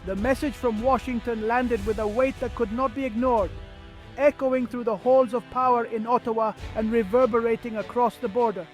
The message from Washington landed with a weight that could not be ignored, echoing through the halls of power in Ottawa and reverberating across the border.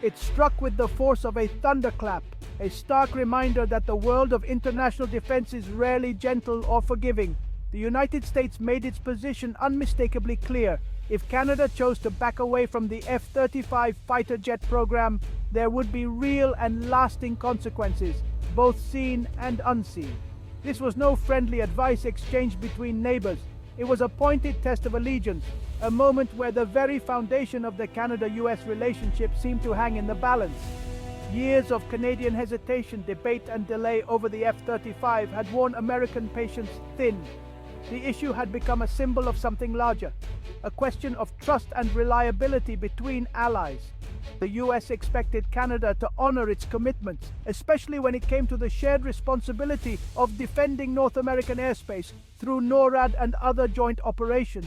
It struck with the force of a thunderclap, a stark reminder that the world of international defense is rarely gentle or forgiving. The United States made its position unmistakably clear. If Canada chose to back away from the F-35 fighter jet program, there would be real and lasting consequences, both seen and unseen. This was no friendly advice exchanged between neighbors. It was a pointed test of allegiance, a moment where the very foundation of the Canada-US relationship seemed to hang in the balance. Years of Canadian hesitation, debate and delay over the F-35 had worn American patience thin. The issue had become a symbol of something larger, a question of trust and reliability between allies. The US expected Canada to honor its commitments, especially when it came to the shared responsibility of defending North American airspace through NORAD and other joint operations.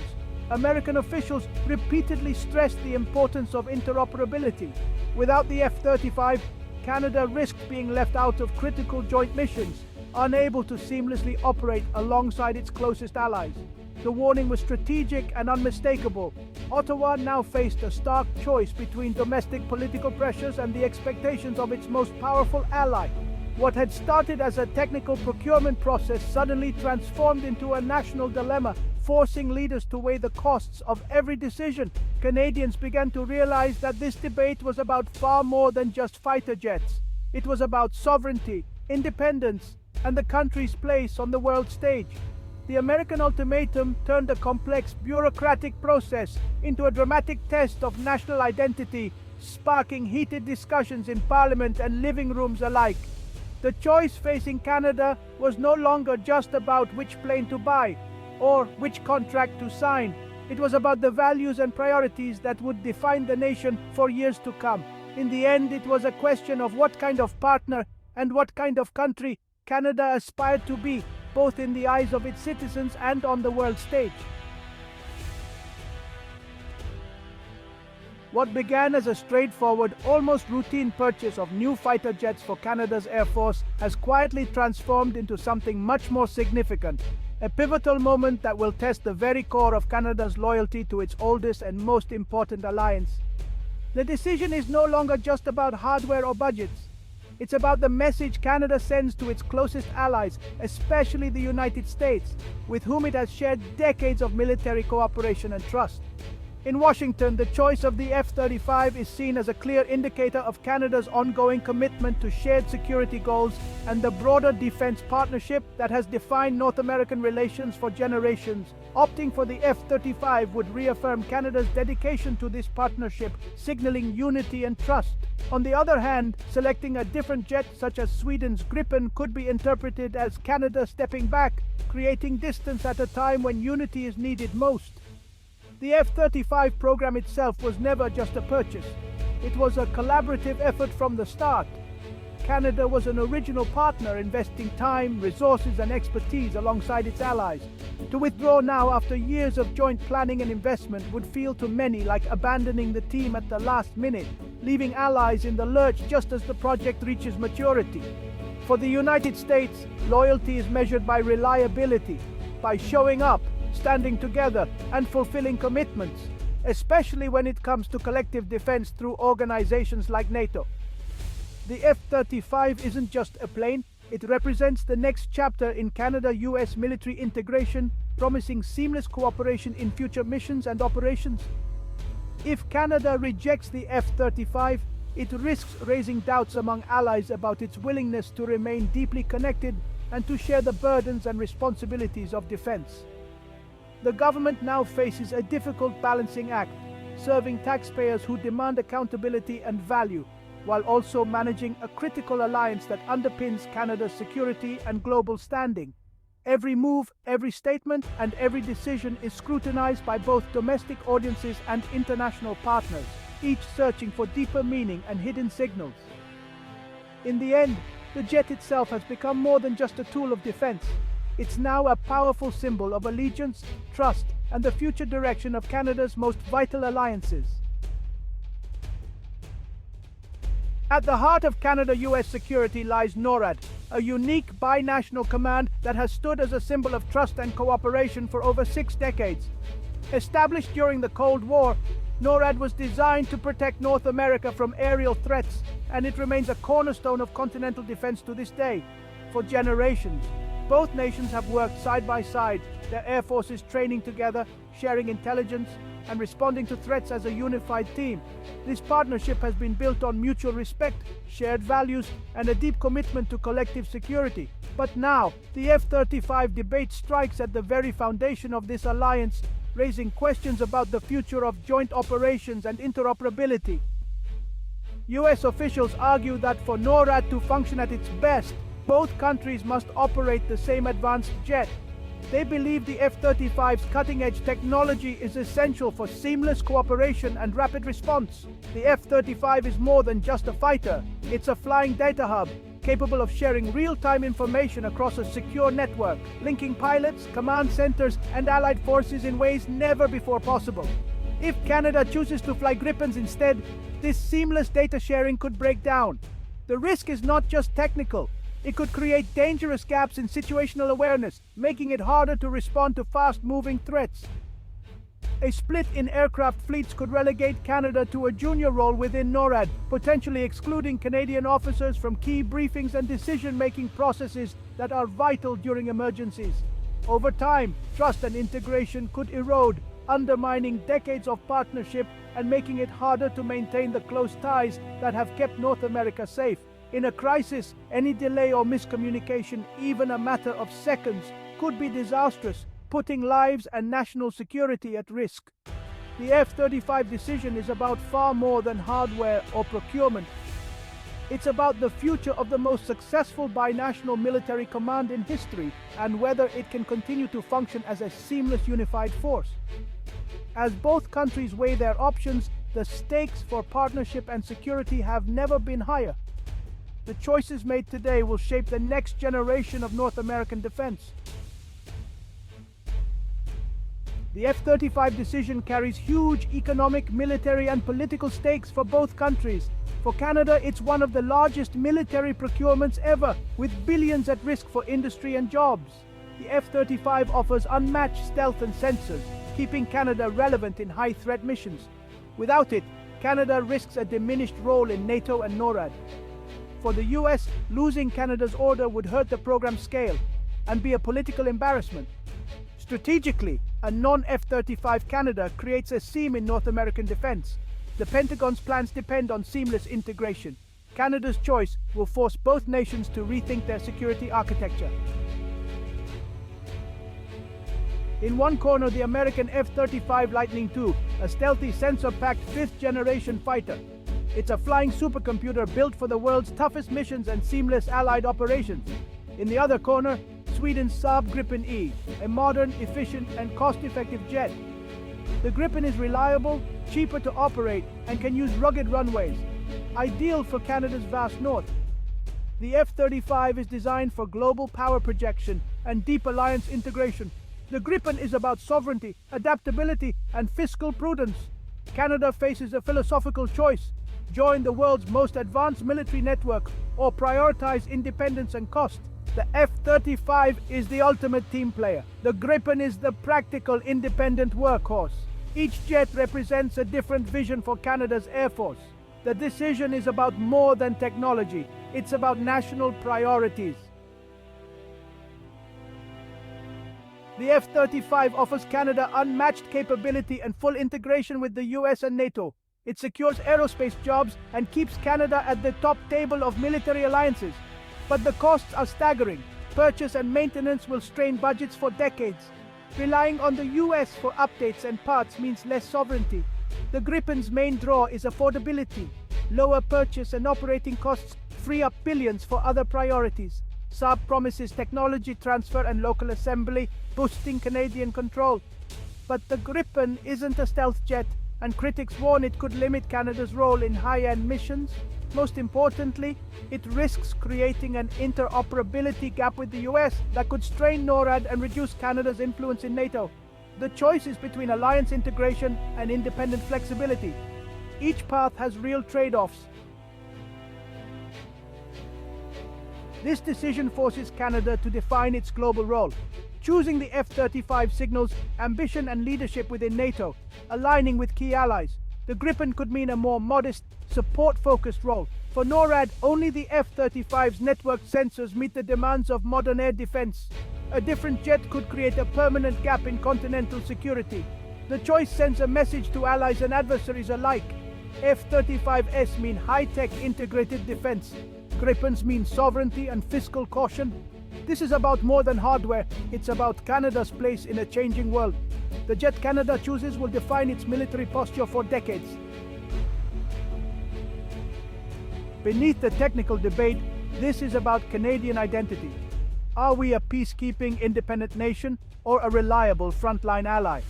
American officials repeatedly stressed the importance of interoperability. Without the F-35, Canada risked being left out of critical joint missions, unable to seamlessly operate alongside its closest allies. The warning was strategic and unmistakable. Ottawa now faced a stark choice between domestic political pressures and the expectations of its most powerful ally. What had started as a technical procurement process suddenly transformed into a national dilemma, forcing leaders to weigh the costs of every decision. Canadians began to realize that this debate was about far more than just fighter jets. It was about sovereignty, independence, and the country's place on the world stage. The American ultimatum turned a complex bureaucratic process into a dramatic test of national identity, sparking heated discussions in Parliament and living rooms alike. The choice facing Canada was no longer just about which plane to buy or which contract to sign. It was about the values and priorities that would define the nation for years to come. In the end, it was a question of what kind of partner and what kind of country Canada aspired to be, both in the eyes of its citizens and on the world stage. What began as a straightforward, almost routine purchase of new fighter jets for Canada's Air Force has quietly transformed into something much more significant, a pivotal moment that will test the very core of Canada's loyalty to its oldest and most important alliance. The decision is no longer just about hardware or budgets. It's about the message Canada sends to its closest allies, especially the United States, with whom it has shared decades of military cooperation and trust. In Washington, the choice of the F-35 is seen as a clear indicator of Canada's ongoing commitment to shared security goals and the broader defense partnership that has defined North American relations for generations. Opting for the F-35 would reaffirm Canada's dedication to this partnership, signaling unity and trust. On the other hand, selecting a different jet such as Sweden's Gripen could be interpreted as Canada stepping back, creating distance at a time when unity is needed most. The F-35 program itself was never just a purchase. It was a collaborative effort from the start. Canada was an original partner, investing time, resources, and expertise alongside its allies. To withdraw now after years of joint planning and investment would feel to many like abandoning the team at the last minute, leaving allies in the lurch just as the project reaches maturity. For the United States, loyalty is measured by reliability, by showing up, standing together, and fulfilling commitments, especially when it comes to collective defense through organizations like NATO. The F-35 isn't just a plane, it represents the next chapter in Canada-US military integration, promising seamless cooperation in future missions and operations. If Canada rejects the F-35, it risks raising doubts among allies about its willingness to remain deeply connected and to share the burdens and responsibilities of defense. The government now faces a difficult balancing act, serving taxpayers who demand accountability and value, while also managing a critical alliance that underpins Canada's security and global standing. Every move, every statement, and every decision is scrutinized by both domestic audiences and international partners, each searching for deeper meaning and hidden signals. In the end, the jet itself has become more than just a tool of defense. It's now a powerful symbol of allegiance, trust, and the future direction of Canada's most vital alliances. At the heart of Canada-US security lies NORAD, a unique binational command that has stood as a symbol of trust and cooperation for over 6 decades. Established during the Cold War, NORAD was designed to protect North America from aerial threats, and it remains a cornerstone of continental defense to this day. For generations, both nations have worked side by side, their air forces training together, sharing intelligence, and responding to threats as a unified team. This partnership has been built on mutual respect, shared values, and a deep commitment to collective security. But now, the F-35 debate strikes at the very foundation of this alliance, raising questions about the future of joint operations and interoperability. US officials argue that for NORAD to function at its best, both countries must operate the same advanced jet. They believe the F-35's cutting-edge technology is essential for seamless cooperation and rapid response. The F-35 is more than just a fighter. It's a flying data hub, capable of sharing real-time information across a secure network, linking pilots, command centers, and allied forces in ways never before possible. If Canada chooses to fly Gripens instead, this seamless data sharing could break down. The risk is not just technical. It could create dangerous gaps in situational awareness, making it harder to respond to fast-moving threats. A split in aircraft fleets could relegate Canada to a junior role within NORAD, potentially excluding Canadian officers from key briefings and decision-making processes that are vital during emergencies. Over time, trust and integration could erode, undermining decades of partnership and making it harder to maintain the close ties that have kept North America safe. In a crisis, any delay or miscommunication, even a matter of seconds, could be disastrous, putting lives and national security at risk. The F-35 decision is about far more than hardware or procurement. It's about the future of the most successful binational military command in history and whether it can continue to function as a seamless unified force. As both countries weigh their options, the stakes for partnership and security have never been higher. The choices made today will shape the next generation of North American defense. The F-35 decision carries huge economic, military, and political stakes for both countries. For Canada, it's one of the largest military procurements ever, with billions at risk for industry and jobs. The F-35 offers unmatched stealth and sensors, keeping Canada relevant in high-threat missions. Without it, Canada risks a diminished role in NATO and NORAD. For the US, losing Canada's order would hurt the program's scale and be a political embarrassment. Strategically, a non-F-35 Canada creates a seam in North American defense. The Pentagon's plans depend on seamless integration. Canada's choice will force both nations to rethink their security architecture. In one corner, the American F-35 Lightning II, a stealthy sensor-packed 5th-generation fighter. It's a flying supercomputer built for the world's toughest missions and seamless allied operations. In the other corner, Sweden's Saab Gripen E, a modern, efficient, and cost-effective jet. The Gripen is reliable, cheaper to operate, and can use rugged runways, ideal for Canada's vast north. The F-35 is designed for global power projection and deep alliance integration. The Gripen is about sovereignty, adaptability, and fiscal prudence. Canada faces a philosophical choice: join the world's most advanced military network or prioritize independence and cost. The F-35 is the ultimate team player. The Gripen is the practical, independent workhorse. Each jet represents a different vision for Canada's Air Force. The decision is about more than technology. It's about national priorities. The F-35 offers Canada unmatched capability and full integration with the US and NATO. It secures aerospace jobs and keeps Canada at the top table of military alliances. But the costs are staggering. Purchase and maintenance will strain budgets for decades. Relying on the US for updates and parts means less sovereignty. The Gripen's main draw is affordability. Lower purchase and operating costs free up billions for other priorities. Saab promises technology transfer and local assembly, boosting Canadian control. But the Gripen isn't a stealth jet, and critics warn it could limit Canada's role in high-end missions. Most importantly, it risks creating an interoperability gap with the US that could strain NORAD and reduce Canada's influence in NATO. The choice is between alliance integration and independent flexibility. Each path has real trade-offs. This decision forces Canada to define its global role. Choosing the F-35 signals ambition and leadership within NATO, aligning with key allies. The Gripen could mean a more modest, support-focused role. For NORAD, only the F-35's networked sensors meet the demands of modern air defense. A different jet could create a permanent gap in continental security. The choice sends a message to allies and adversaries alike. F-35s mean high-tech integrated defense. Gripens mean sovereignty and fiscal caution. This is about more than hardware, it's about Canada's place in a changing world. The jet Canada chooses will define its military posture for decades. Beneath the technical debate, this is about Canadian identity. Are we a peacekeeping independent nation or a reliable frontline ally?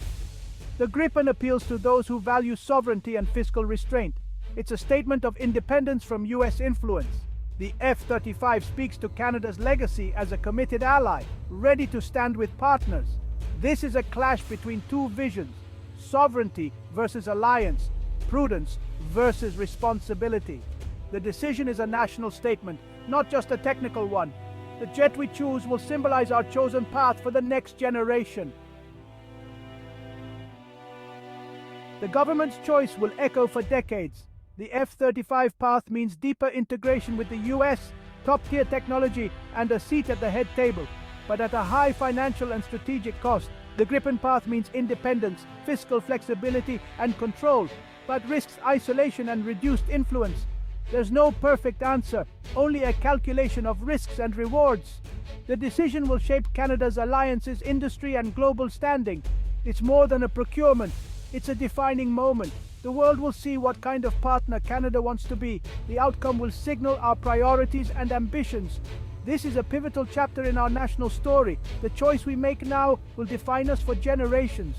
The Gripen appeals to those who value sovereignty and fiscal restraint. It's a statement of independence from US influence. The F-35 speaks to Canada's legacy as a committed ally, ready to stand with partners. This is a clash between two visions: sovereignty versus alliance, prudence versus responsibility. The decision is a national statement, not just a technical one. The jet we choose will symbolize our chosen path for the next generation. The government's choice will echo for decades. The F-35 path means deeper integration with the US, top-tier technology, and a seat at the head table. But at a high financial and strategic cost. The Gripen path means independence, fiscal flexibility, and control, but risks isolation and reduced influence. There's no perfect answer, only a calculation of risks and rewards. The decision will shape Canada's alliances, industry, and global standing. It's more than a procurement, it's a defining moment. The world will see what kind of partner Canada wants to be. The outcome will signal our priorities and ambitions. This is a pivotal chapter in our national story. The choice we make now will define us for generations.